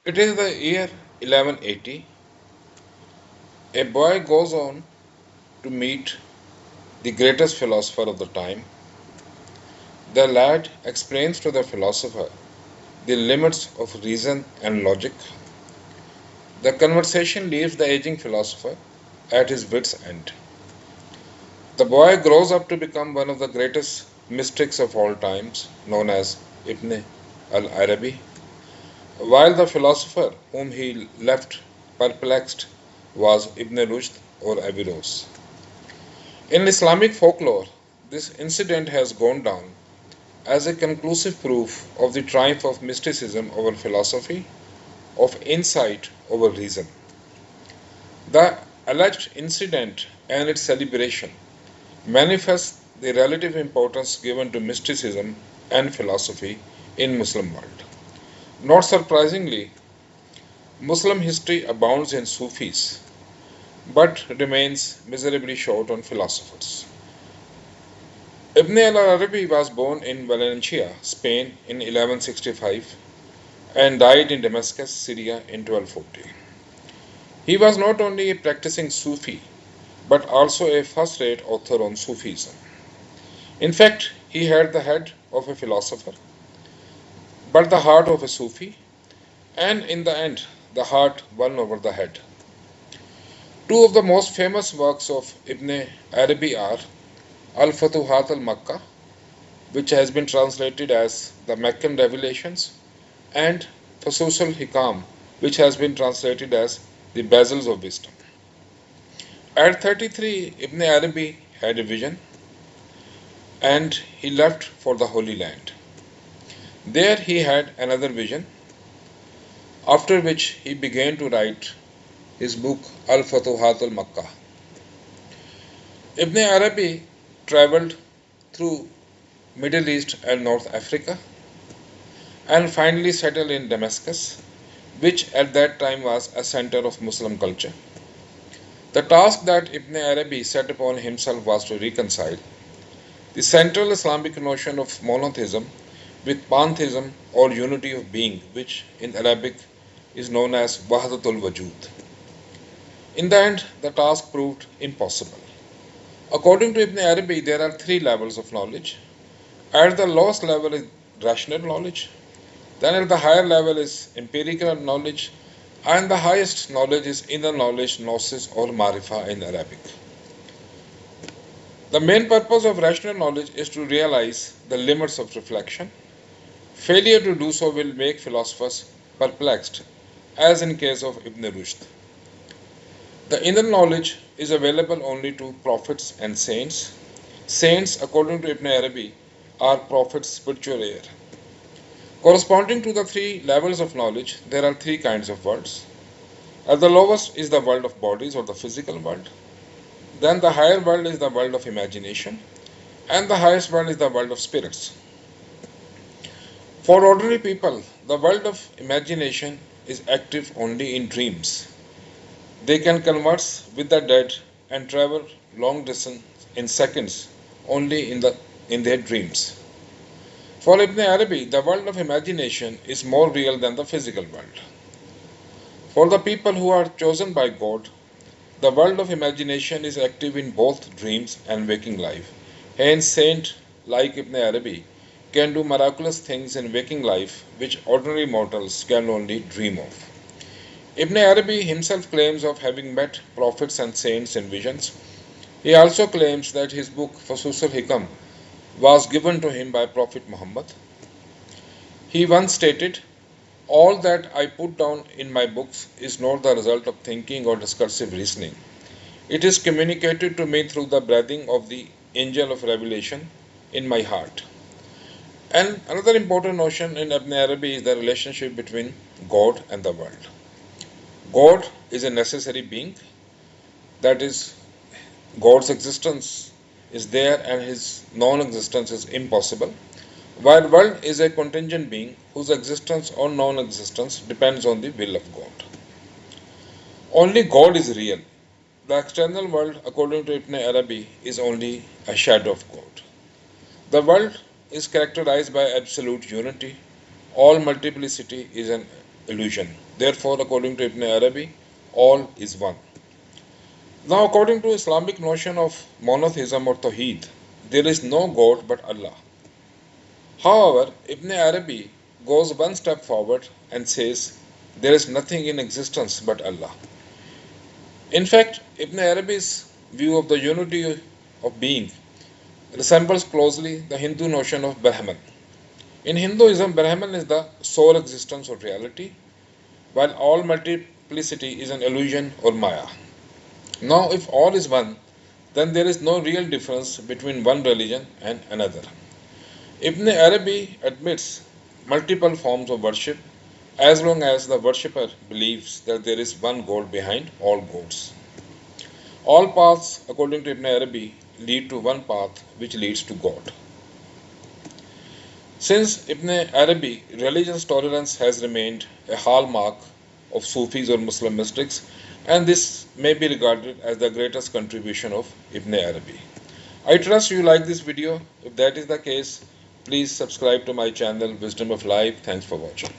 It is the year 1180. A boy goes on to meet the greatest philosopher of the time. The lad explains to the philosopher the limits of reason and logic. The conversation leaves the aging philosopher at his wits' end. The boy grows up to become one of the greatest mystics of all times, known as Ibn Arabi, while the philosopher whom he left perplexed was Ibn Rushd or Averroes. In Islamic folklore, this incident has gone down as a conclusive proof of the triumph of mysticism over philosophy, of insight over reason. The alleged incident and its celebration manifest the relative importance given to mysticism and philosophy in Muslim world. Not surprisingly, Muslim history abounds in Sufis but remains miserably short on philosophers. Ibn Arabi was born in Valencia, Spain in 1165 and died in Damascus, Syria in 1240. He was not only a practicing Sufi but also a first-rate author on Sufism. In fact, he had the head of a philosopher but the heart of a Sufi, and in the end, the heart won over the head. Two of the most famous works of Ibn Arabi are Al-Futuhat al-Makkah, which has been translated as the Meccan Revelations, and Fusus al-Hikam, which has been translated as the Bezels of Wisdom. At 33, Ibn Arabi had a vision and he left for the Holy Land. There he had another vision, after which he began to write his book Al-Futuhat al-Makkah. Ibn Arabi traveled through Middle East and North Africa and finally settled in Damascus, which at that time was a center of Muslim culture. The task that Ibn Arabi set upon himself was to reconcile the central Islamic notion of monotheism with pantheism or unity of being, which in Arabic is known as Wahdat al Wujud. In the end, the task proved impossible. According to Ibn Arabi, there are three levels of knowledge. At the lowest level is rational knowledge, then at the higher level is empirical knowledge, and the highest knowledge is inner knowledge, gnosis or marifa in Arabic. The main purpose of rational knowledge is to realize the limits of reflection. Failure to do so will make philosophers perplexed, as in case of Ibn Rushd. The inner knowledge is available only to prophets and saints. Saints, according to Ibn Arabi, are prophets' spiritual heir. Corresponding to the three levels of knowledge, there are three kinds of worlds. At the lowest is the world of bodies or the physical world. Then the higher world is the world of imagination. And the highest world is the world of spirits. For ordinary people, the world of imagination is active only in dreams. They can converse with the dead and travel long distance in seconds only in their dreams. For Ibn Arabi, the world of imagination is more real than the physical world. For the people who are chosen by God, the world of imagination is active in both dreams and waking life. Hence, saints like Ibn Arabi can do miraculous things in waking life which ordinary mortals can only dream of. Ibn Arabi himself claims of having met prophets and saints in visions. He also claims that his book Fusus al-Hikam was given to him by Prophet Muhammad. He once stated, "All that I put down in my books is not the result of thinking or discursive reasoning. It is communicated to me through the breathing of the angel of revelation in my heart." And another important notion in Ibn Arabi is the relationship between God and the world. God is a necessary being, that is, God's existence is there and his non-existence is impossible, while world is a contingent being whose existence or non-existence depends on the will of God. Only God is real. The external world, according to Ibn Arabi, is only a shadow of God. The world is characterized by absolute unity. All multiplicity is an illusion. Therefore, according to Ibn Arabi, all is one. Now, according to Islamic notion of monotheism or Tawheed, there is no God but Allah. However, Ibn Arabi goes one step forward and says there is nothing in existence but Allah. In fact, Ibn Arabi's view of the unity of being resembles closely the Hindu notion of Brahman. In Hinduism, Brahman is the sole existence or reality, while all multiplicity is an illusion or Maya. Now, if all is one, then there is no real difference between one religion and another. Ibn Arabi admits multiple forms of worship as long as the worshipper believes that there is one God behind all gods. All paths, according to Ibn Arabi, lead to one path which leads to God. Since Ibn Arabi, religion's tolerance has remained a hallmark of Sufis or Muslim mystics, and this may be regarded as the greatest contribution of Ibn Arabi. I trust you like this video. If that is the case, please subscribe to my channel Wisdom of Life. Thanks for watching.